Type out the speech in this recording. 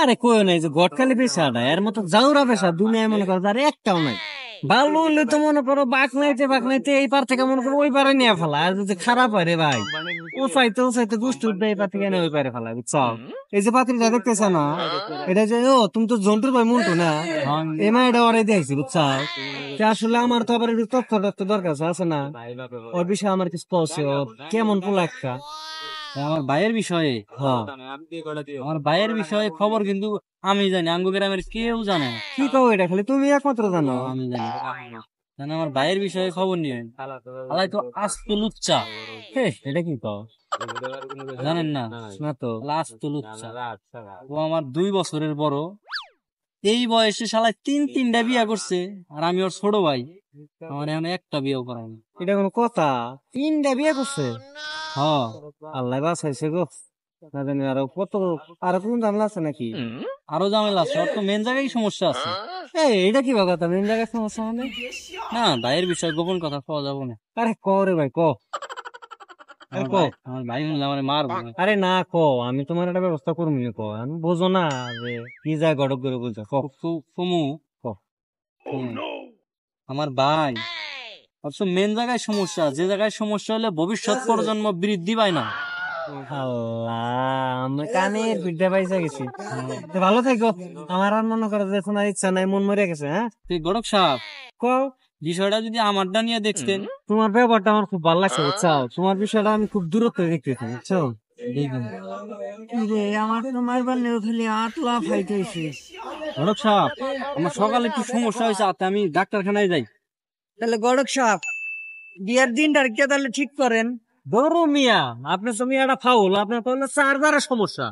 আরে কই নাই যে গটকালি পেশাটা এর মতো জাউরা পেশা দুনিয়ায় মনে করো আর একটাও নাই। ভালো হইলে তো মনে করো বাক নাইতে এই পার থেকে মনে করো ওই পারে নিয়ে ফেলা, আর যদি খারাপ হয় রে ভাই ও চাইতে দুষ্টু উঠবে এই পার থেকে এনে ওই পারে ফেলা, বুঝছো? এই যে পাত্রীটা দেখতেছ না, এটা যে ও তুমি তো জন্টুর ভাই মন্টু না, এমা এটা ওরাই দেখছি, বুঝছো? আসলে আমার তো আবার একটু তথ্য দরকার আছে না, ওর বিষয়ে আমার কিছু পৌঁছে কেমন পোলা একটা। আমার ভাইয়ের বিষয়ে, হ্যাঁ আমার ভাইয়ের বিষয়ে খবর কিন্তু আমি জানি, আঙ্গু গ্রামের কেউ জানে না। কি কও এটা খালি তুমি একমাত্র জানো? আমি জানি, জানি আমার ভাইয়ের বিষয়ে খবর নিয়ে আলাই তো আস্ত লুচ্চা। এটা কি কও? জানেন না? না তো। আস্ত লুচ্চা। ও আমার 2 বছরের বড়, এই বয়সে শালায় তিনটা বিয়া করছে, আর আমি ওর ছোট ভাই, আমার এখন একটা বিয়েও করায়নি। এটা কোনো কথা? 3টা বিয়ে করছে? হ্যাঁ, আল্লাহ বাঁচাইছে গো। না জানি আরো কত, আরো কোন ঝামেলা আছে নাকি? আরো ঝামেলা আছে, ওর তো মেন জায়গায় সমস্যা আছে। এটা কি কথা? মেন জায়গায় সমস্যা মানে? না, ভাইয়ের বিষয়ে গোপন কথা পাওয়া যাবো না। আরে ক রে ভাই ক। আমার ভাই শুনলে আমার মারবো। আরে না ক, আমি তোমার একটা ব্যবস্থা করবো ক, আমি বোঝো না যে কি যায় গড়ক করে বলছো ক। ফুমু, ক। আমার ভাই অবশ্য মেন জায়গায় সমস্যা, যে জায়গায় সমস্যা হলে ভবিষ্যৎ প্রজন্ম বৃদ্ধি পায় না। আল্লাহ, আমি কানের পিঠে পাইসা গেছি। তো ভালো থাকো, আমার আর মনে করো যে শোনার ইচ্ছা নাই, মন মরে গেছে। হ্যাঁ তুই গড়ক সাহেব, কও। বিষয়টা যদি আমারটা নিয়ে দেখতেন। তোমার ব্যাপারটা আমার খুব ভালো লাগছে, বুঝছো? তোমার বিষয়টা আমি খুব দূরত্ব দেখতেছি, বুঝছো? আমার তোমার বান্নেও খালি আতলা ফাইটাইছে। গড়ক সাহেব, আমার সকালে একটু সমস্যা হয়েছে, আমি ডাক্তারখানায় যাই। তাহলে গড়ক সাহেব বিয়ের দিনটা কে তাহলে ঠিক করেন। ধরো মিয়া, আপনার তো মিয়াটা ফাউল, আপনার তো 4 দ্বারা সমস্যা।